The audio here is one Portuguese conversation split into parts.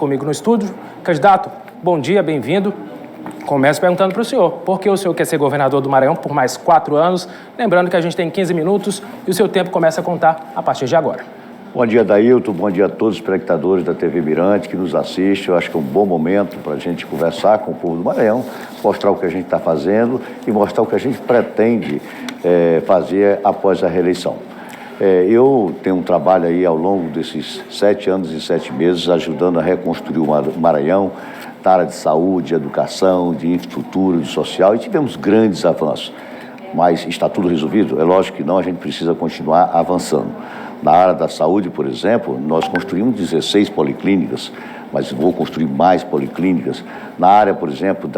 Comigo no estúdio. Candidato, bom dia, bem-vindo. Começo perguntando para o senhor, por que o senhor quer ser governador do Maranhão por mais 4 anos? Lembrando que a gente tem 15 minutos e o seu tempo começa a contar a partir de agora. Bom dia, Dailton. Bom dia a todos os espectadores da TV Mirante que nos assistem. Eu acho que é um bom momento para a gente conversar com o povo do Maranhão, mostrar o que a gente está fazendo e mostrar o que a gente pretende fazer após a reeleição. Eu tenho um trabalho aí ao longo desses 7 anos e 7 meses ajudando a reconstruir o Maranhão na área de saúde, educação, de infraestrutura, de social, e tivemos grandes avanços. Mas está tudo resolvido? É lógico que não, a gente precisa continuar avançando. Na área da saúde, por exemplo, nós construímos 16 policlínicas, mas vou construir mais policlínicas. Na área, por exemplo,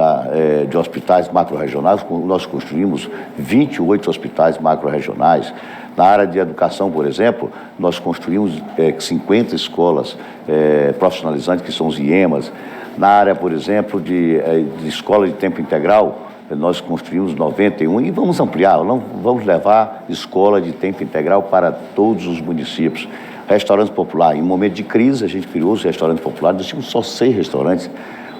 de hospitais macro-regionais, nós construímos 28 hospitais macro-regionais. Na área de educação, por exemplo, nós construímos 50 escolas profissionalizantes, que são os IEMAs. Na área, por exemplo, de escola de tempo integral, nós construímos 91 e vamos ampliar, vamos levar escola de tempo integral para todos os municípios. Restaurantes populares, em momento de crise, a gente criou os restaurantes populares, nós tínhamos só 6 restaurantes.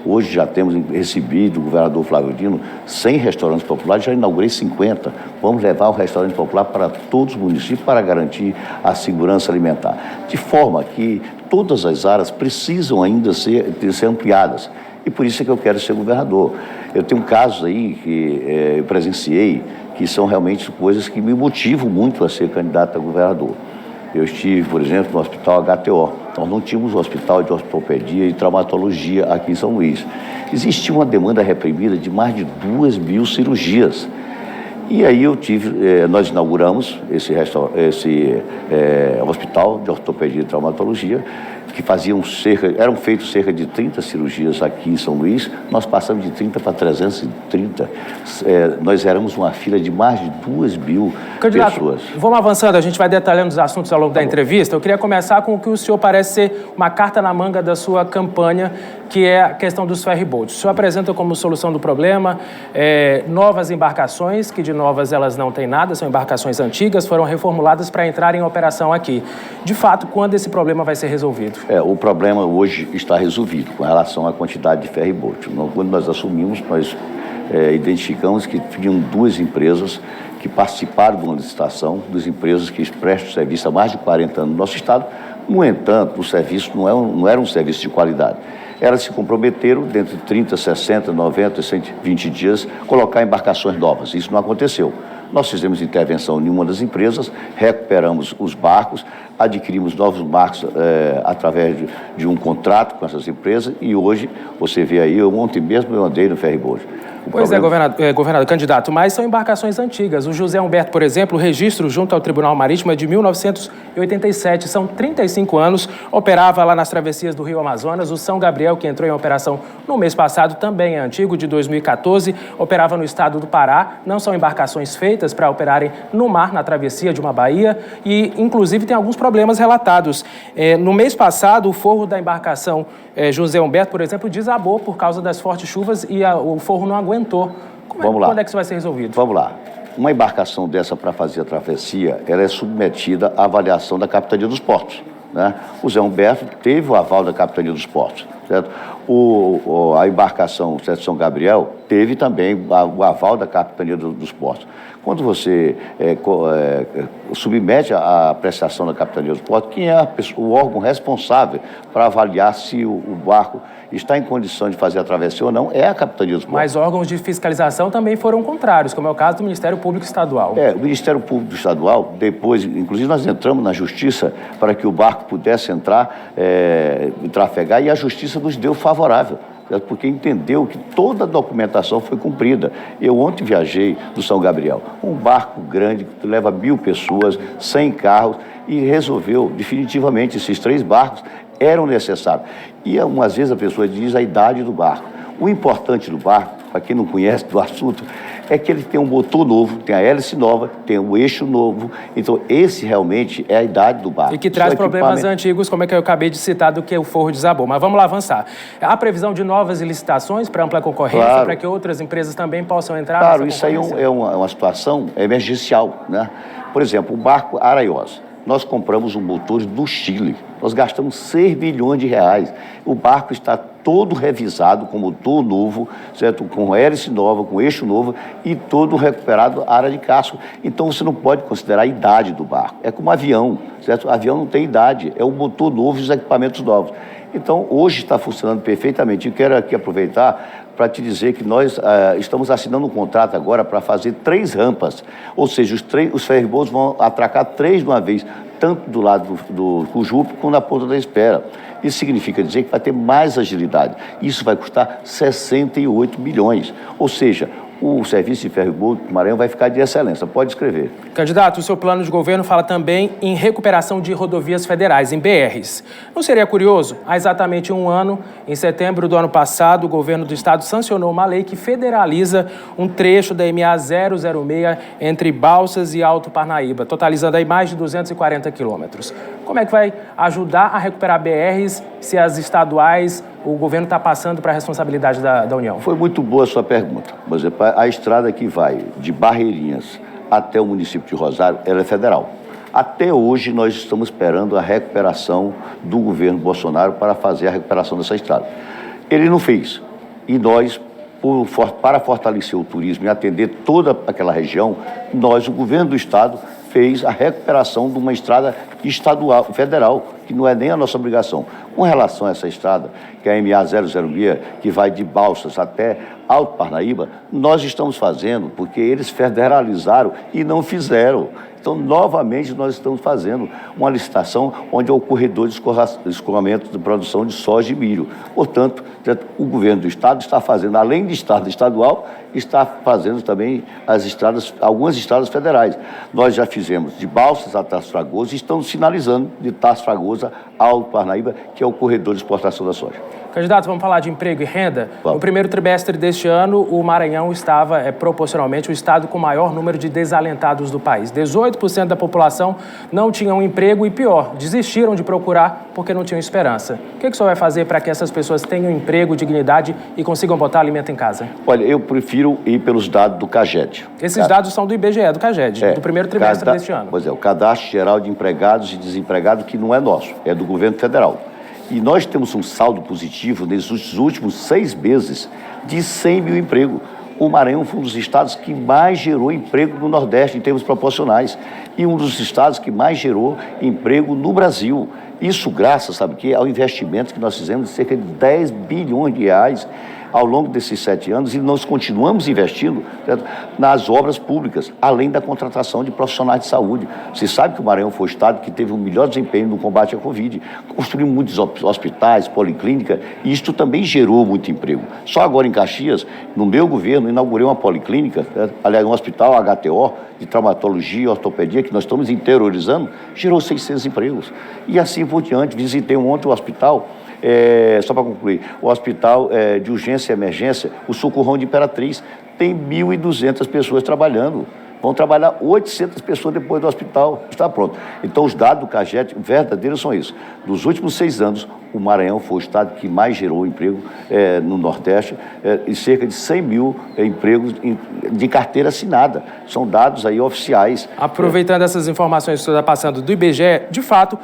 Hoje já temos recebido do governador Flávio Dino 100 restaurantes populares, já inaugurei 50. Vamos levar o restaurante popular para todos os municípios para garantir a segurança alimentar. De forma que todas as áreas precisam ainda ser ampliadas. E por isso é que eu quero ser governador. Eu tenho casos aí que eu presenciei, que são realmente coisas que me motivam muito a ser candidato a governador. Eu estive, por exemplo, no Hospital HTO. Nós não tínhamos um hospital de ortopedia e traumatologia aqui em São Luís. Existia uma demanda reprimida de mais de 2.000 cirurgias. E aí nós inauguramos esse hospital de ortopedia e traumatologia, que eram feitas cerca de 30 cirurgias aqui em São Luís, nós passamos de 30 para 330. Nós éramos uma fila de mais de 2.000 pessoas. Vamos avançando, a gente vai detalhando os assuntos ao longo da entrevista. Eu queria começar com o que o senhor parece ser uma carta na manga da sua campanha, que é a questão dos ferryboats. O senhor apresenta como solução do problema novas embarcações, que de novas elas não têm nada, são embarcações antigas, foram reformuladas para entrar em operação aqui. De fato, quando esse problema vai ser resolvido? O problema hoje está resolvido com relação à quantidade de ferryboat. Quando nós assumimos, nós identificamos que tinham 2 empresas que participaram de uma licitação, 2 empresas que prestam serviço há mais de 40 anos no nosso estado. No entanto, o serviço não era um serviço de qualidade. Elas se comprometeram, dentro de 30, 60, 90, 120 dias, colocar embarcações novas. Isso não aconteceu. Nós fizemos intervenção em uma das empresas, recuperamos os barcos, adquirimos novos barcos através de um contrato com essas empresas e hoje, você vê aí, ontem mesmo eu andei no ferryboat. Governador, candidato, mas são embarcações antigas. O José Humberto, por exemplo, o registro junto ao Tribunal Marítimo é de 1987, são 35 anos, operava lá nas travessias do Rio Amazonas. O São Gabriel, que entrou em operação no mês passado, também é antigo, de 2014, operava no estado do Pará. Não são embarcações feitas para operarem no mar, na travessia de uma baía, e inclusive tem alguns problemas relatados. No mês passado, o forro da embarcação José Humberto, por exemplo, desabou por causa das fortes chuvas e o forro não aguentou. Quando é que isso vai ser resolvido? Vamos lá. Uma embarcação dessa para fazer a travessia, ela é submetida à avaliação da Capitania dos Portos, né? O José Humberto teve o aval da Capitania dos Portos, certo? A embarcação São Gabriel teve também o aval da Capitania dos Portos. Quando você submete à apreciação da Capitania dos Portos, quem é o órgão responsável para avaliar se o barco está em condição de fazer a travessia ou não é a Capitania dos Portos. Mas órgãos de fiscalização também foram contrários, como é o caso do Ministério Público Estadual. O Ministério Público Estadual, depois, inclusive nós entramos na Justiça para que o barco pudesse entrar e trafegar, e a Justiça nos deu favorável, porque entendeu que toda a documentação foi cumprida. Eu ontem viajei do São Gabriel, um barco grande que leva 1.000 pessoas, 100 carros, e resolveu definitivamente esses 3 barcos eram necessários. E às vezes a pessoa diz a idade do barco. O importante do barco, para quem não conhece do assunto, é que ele tem um motor novo, tem a hélice nova, tem o eixo novo. Então, esse realmente é a idade do barco. E que traz problemas antigos, como é que eu acabei de citar, do que o forro desabou. Mas vamos lá avançar. Há previsão de novas licitações para ampla concorrência, claro, para que outras empresas também possam entrar nessa concorrência? Claro, isso aí é uma situação emergencial, né? Por exemplo, o barco Araiosa. nós compramos um motor do Chile. Nós gastamos 6 bilhões de reais. O barco está todo revisado, com motor novo, certo? Com hélice nova, com eixo novo e todo recuperado a área de casco. Então, você não pode considerar a idade do barco. É como um avião, certo? O avião não tem idade, é o motor novo e os equipamentos novos. Então, hoje está funcionando perfeitamente. Eu quero aqui aproveitar para te dizer que nós estamos assinando um contrato agora para fazer 3 rampas, ou seja, os ferryboats vão atracar 3 de uma vez, tanto do lado do Cujupe como na Ponta da Espera. Isso significa dizer que vai ter mais agilidade. Isso vai custar 68 milhões, ou seja, o serviço de ferryboat do Maranhão vai ficar de excelência. Pode escrever. Candidato, o seu plano de governo fala também em recuperação de rodovias federais, em BRs. Não seria curioso? Há exatamente um ano, em setembro do ano passado, o governo do estado sancionou uma lei que federaliza um trecho da MA 006 entre Balsas e Alto Parnaíba, totalizando aí mais de 240 quilômetros. Como é que vai ajudar a recuperar BRs se as estaduais o governo está passando para a responsabilidade da União? Foi muito boa a sua pergunta. Por exemplo, a estrada que vai de Barreirinhas até o município de Rosário, ela é federal. Até hoje, nós estamos esperando a recuperação do governo Bolsonaro para fazer a recuperação dessa estrada. Ele não fez. E nós, para fortalecer o turismo e atender toda aquela região, nós, o governo do estado, fez a recuperação de uma estrada estadual, federal, que não é nem a nossa obrigação. Com relação a essa estrada, que é a MA 006, que vai de Balsas até Alto Parnaíba, nós estamos fazendo porque eles federalizaram e não fizeram. Então, novamente, nós estamos fazendo uma licitação onde é o corredor de escoamento de produção de soja e milho. Portanto, o governo do estado está fazendo, além de estrada estadual, está fazendo também algumas estradas federais. Nós já fizemos de Balsas a Tasso Fragoso e estamos finalizando de Tasso Fragoso a Alto Parnaíba, que é o corredor de exportação da soja. Candidato, vamos falar de emprego e renda? Vamos. No primeiro trimestre deste ano, o Maranhão estava, proporcionalmente, o estado com o maior número de desalentados do país. 18% da população não tinham emprego e, pior, desistiram de procurar porque não tinham esperança. O que o senhor vai fazer para que essas pessoas tenham emprego, dignidade e consigam botar alimento em casa? Olha, eu prefiro ir pelos dados do CAGED. Esses dados são do IBGE, do CAGED, do primeiro trimestre deste ano. Pois é, o Cadastro Geral de Empregados e Desempregados, que não é nosso, é do governo federal. E nós temos um saldo positivo nesses últimos 6 meses de 100 mil empregos. O Maranhão foi um dos estados que mais gerou emprego no Nordeste, em termos proporcionais. E um dos estados que mais gerou emprego no Brasil. Isso graças, sabe o quê? Ao investimento que nós fizemos de cerca de 10 bilhões de reais ao longo desses 7 anos, e nós continuamos investindo, certo, nas obras públicas, além da contratação de profissionais de saúde. Você sabe que o Maranhão foi o estado que teve o melhor desempenho no combate à Covid. Construímos muitos hospitais, policlínica, e isto também gerou muito emprego. Só agora em Caxias, no meu governo, inaugurei uma policlínica, aliás, um hospital HTO, de traumatologia e ortopedia, que nós estamos interiorizando, gerou 600 empregos. E assim por diante. Visitei ontem o hospital, só para concluir, o hospital de urgência e emergência, o Socorrão de Imperatriz, tem 1.200 pessoas trabalhando. Vão trabalhar 800 pessoas depois do hospital. Está pronto. Então, os dados do CAGED verdadeiros são isso. Nos últimos 6 anos, o Maranhão foi o estado que mais gerou emprego no Nordeste, e cerca de 100 mil empregos de carteira assinada. São dados aí oficiais. Aproveitando essas informações que você está passando do IBGE, de fato,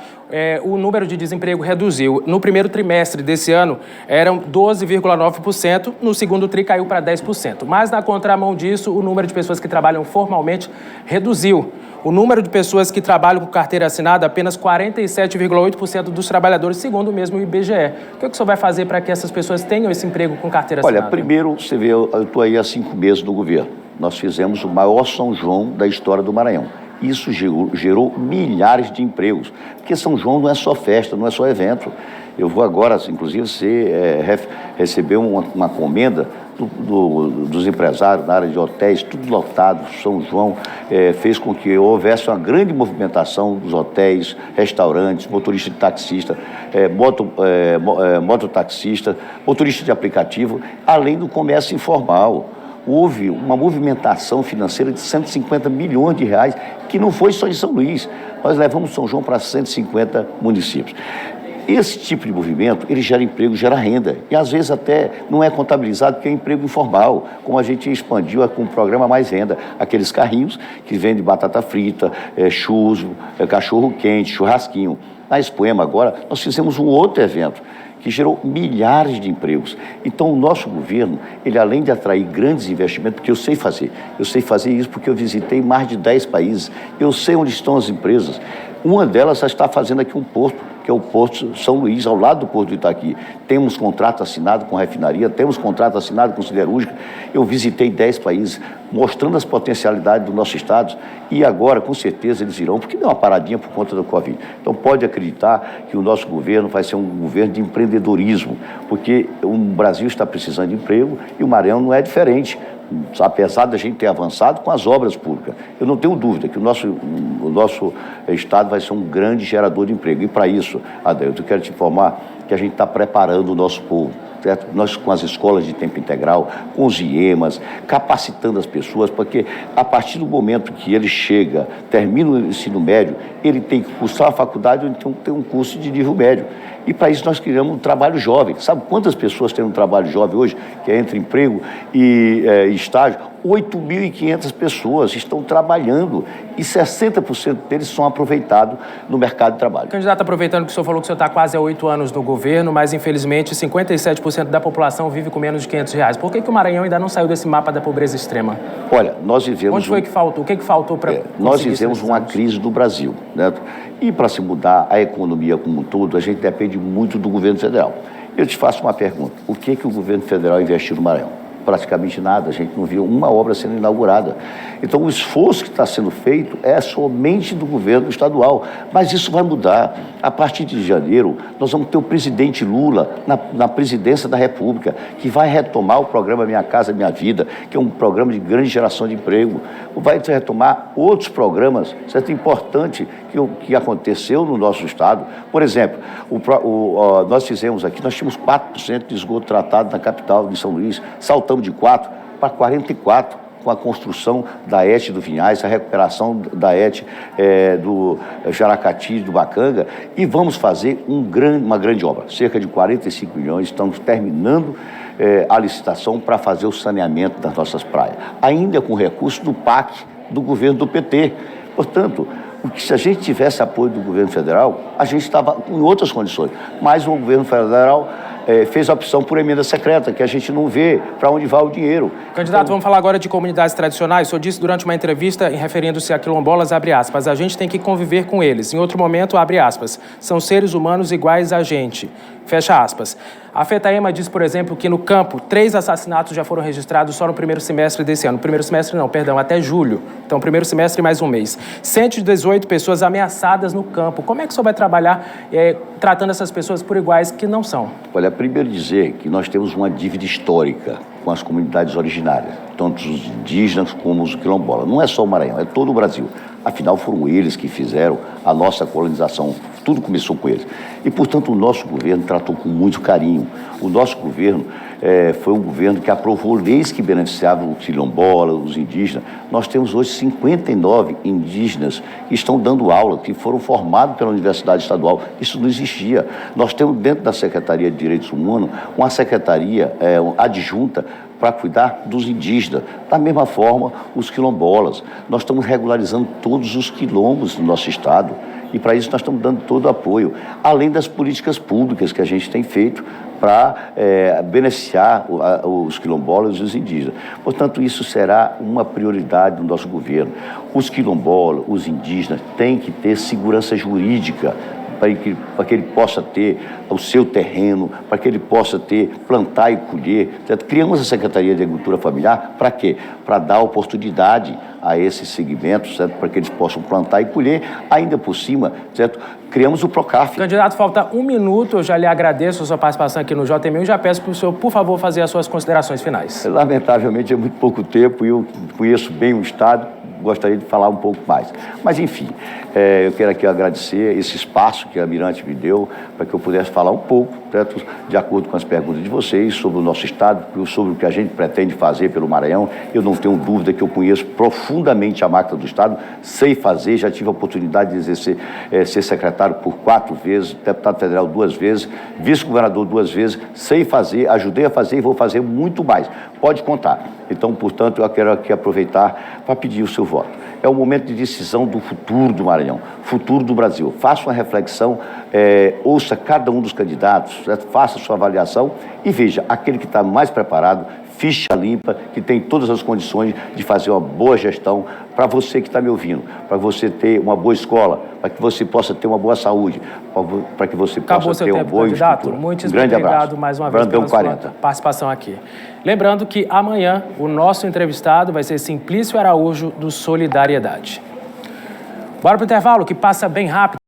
o número de desemprego reduziu. No primeiro trimestre desse ano, eram 12,9%, no segundo tri caiu para 10%. Mas, na contramão disso, o número de pessoas que trabalham formalmente reduziu. O número de pessoas que trabalham com carteira assinada, apenas 47,8% dos trabalhadores, segundo o mesmo IBGE. O que o senhor vai fazer para que essas pessoas tenham esse emprego com carteira assinada? Olha, primeiro, você vê, eu estou aí há 5 meses no governo. Nós fizemos o maior São João da história do Maranhão. Isso gerou milhares de empregos, porque São João não é só festa, não é só evento. Eu vou agora, inclusive, receber uma comenda dos empresários na área de hotéis, tudo lotado. São João fez com que houvesse uma grande movimentação dos hotéis, restaurantes, motorista de taxista, mototaxista, motorista de aplicativo, além do comércio informal. Houve uma movimentação financeira de 150 milhões de reais, que não foi só em São Luís. Nós levamos São João para 150 municípios. esse tipo de movimento, ele gera emprego, gera renda. E às vezes até não é contabilizado porque é emprego informal, como a gente expandiu com o programa Mais Renda. Aqueles carrinhos que vendem batata frita, churros, cachorro quente, churrasquinho. Na Expoema agora, nós fizemos um outro evento que gerou milhares de empregos. Então, o nosso governo, ele além de atrair grandes investimentos, porque eu sei fazer isso porque eu visitei mais de 10 países, eu sei onde estão as empresas. Uma delas já está fazendo aqui um porto, que é o Porto São Luís, ao lado do Porto do Itaqui. Temos contrato assinado com refinaria, temos contrato assinado com siderúrgica. Eu visitei 10 países, mostrando as potencialidades do nosso estado, e agora, com certeza, eles irão, porque deu uma paradinha por conta do Covid. Então, pode acreditar que o nosso governo vai ser um governo de empreendedorismo, porque o Brasil está precisando de emprego e o Maranhão não é diferente. Apesar da gente ter avançado com as obras públicas. Eu não tenho dúvida que o nosso estado vai ser um grande gerador de emprego. E para isso, Adelto, eu quero te informar que a gente está preparando o nosso povo. Certo? Nós com as escolas de tempo integral, com os IEMAs, capacitando as pessoas, porque a partir do momento que ele chega, termina o ensino médio, ele tem que cursar a faculdade ou então ter um curso de nível médio. E para isso nós criamos um trabalho jovem. Sabe quantas pessoas têm um trabalho jovem hoje, que é entre emprego e estágio? 8.500 pessoas estão trabalhando e 60% deles são aproveitados no mercado de trabalho. Candidato, aproveitando que o senhor falou que o senhor está quase há 8 anos no governo, mas infelizmente 57% da população vive com menos de R$500. Por que o Maranhão ainda não saiu desse mapa da pobreza extrema? Olha, nós vivemos... Onde foi que faltou? O que faltou para nós vivemos uma crise do Brasil, né? E para se mudar a economia como um todo, a gente depende muito do governo federal. Eu te faço uma pergunta. O que o governo federal investiu no Maranhão? Praticamente nada, a gente não viu uma obra sendo inaugurada. Então, o esforço que está sendo feito é somente do governo estadual, mas isso vai mudar. A partir de janeiro, nós vamos ter o presidente Lula na presidência da República, que vai retomar o programa Minha Casa Minha Vida, que é um programa de grande geração de emprego. Vai retomar outros programas, certo? Importante que aconteceu no nosso estado. Por exemplo, nós fizemos aqui, nós tínhamos 4% de esgoto tratado na capital de São Luís, saltamos de 4 para 44, com a construção da ET do Vinhais, a recuperação da ET do Jaracati, do Bacanga, e vamos fazer uma grande obra, cerca de 45 milhões, estamos terminando a licitação para fazer o saneamento das nossas praias, ainda com recurso do PAC, do governo do PT. Portanto, se a gente tivesse apoio do governo federal, a gente estava em outras condições, mas o governo federal fez a opção por emenda secreta, que a gente não vê para onde vai o dinheiro. Candidato, vamos falar agora de comunidades tradicionais. O senhor disse durante uma entrevista, referindo-se a quilombolas, abre aspas, a gente tem que conviver com eles. Em outro momento, abre aspas, são seres humanos iguais a gente. Fecha aspas. A FETAEMA diz, por exemplo, que no campo, 3 assassinatos já foram registrados só no primeiro semestre desse ano. Primeiro semestre não, perdão, até julho. Então, primeiro semestre mais um mês. 118 pessoas ameaçadas no campo. Como é que o senhor vai trabalhar tratando essas pessoas por iguais que não são? Olha, primeiro dizer que nós temos uma dívida histórica com as comunidades originárias, tanto os indígenas como os quilombolas. Não é só o Maranhão, é todo o Brasil. Afinal, foram eles que fizeram a nossa colonização. Tudo começou com eles. E, portanto, o nosso governo tratou com muito carinho. O nosso governo foi um governo que aprovou leis que beneficiavam os quilombolas, os indígenas. Nós temos hoje 59 indígenas que estão dando aula, que foram formados pela Universidade Estadual. Isso não existia. Nós temos dentro da Secretaria de Direitos Humanos uma secretaria adjunta para cuidar dos indígenas. Da mesma forma, os quilombolas. Nós estamos regularizando todos os quilombos do nosso estado. E para isso nós estamos dando todo o apoio, além das políticas públicas que a gente tem feito para beneficiar os quilombolas e os indígenas. Portanto, isso será uma prioridade do nosso governo. Os quilombolas, os indígenas, têm que ter segurança jurídica para que ele possa ter o seu terreno, para que ele possa plantar e colher. Certo? Criamos a Secretaria de Agricultura Familiar para quê? Para dar oportunidade a esses segmentos, certo? Para que eles possam plantar e colher, ainda por cima, certo? Criamos o Procaf. Candidato, falta 1 minuto, eu já lhe agradeço a sua participação aqui no JMU e já peço para o senhor, por favor, fazer as suas considerações finais. Lamentavelmente é muito pouco tempo e eu conheço bem o Estado, gostaria de falar um pouco mais. Mas, enfim, eu quero aqui agradecer esse espaço que a Mirante me deu para que eu pudesse falar um pouco, certo? De acordo com as perguntas de vocês, sobre o nosso Estado, sobre o que a gente pretende fazer pelo Maranhão. Eu não tenho dúvida que eu conheço profundamente a máquina do Estado, sei fazer, já tive a oportunidade de exercer, ser secretário por 4 vezes, deputado federal 2 vezes, vice-governador 2 vezes, sei fazer, ajudei a fazer e vou fazer muito mais. Pode contar. Então, portanto, eu quero aqui aproveitar para pedir o seu voto. É o momento de decisão do futuro do Maranhão, futuro do Brasil. Faça uma reflexão, ouça cada um dos candidatos, certo? Faça a sua avaliação e veja aquele que está mais preparado, ficha limpa, que tem todas as condições de fazer uma boa gestão para você que está me ouvindo, para você ter uma boa escola, para que você possa ter uma boa saúde, para que você possa ter uma boa infraestrutura. Muito obrigado mais uma vez pela sua participação aqui. Lembrando que amanhã o nosso entrevistado vai ser Simplício Araújo, do Solidariedade. Bora para o intervalo, que passa bem rápido.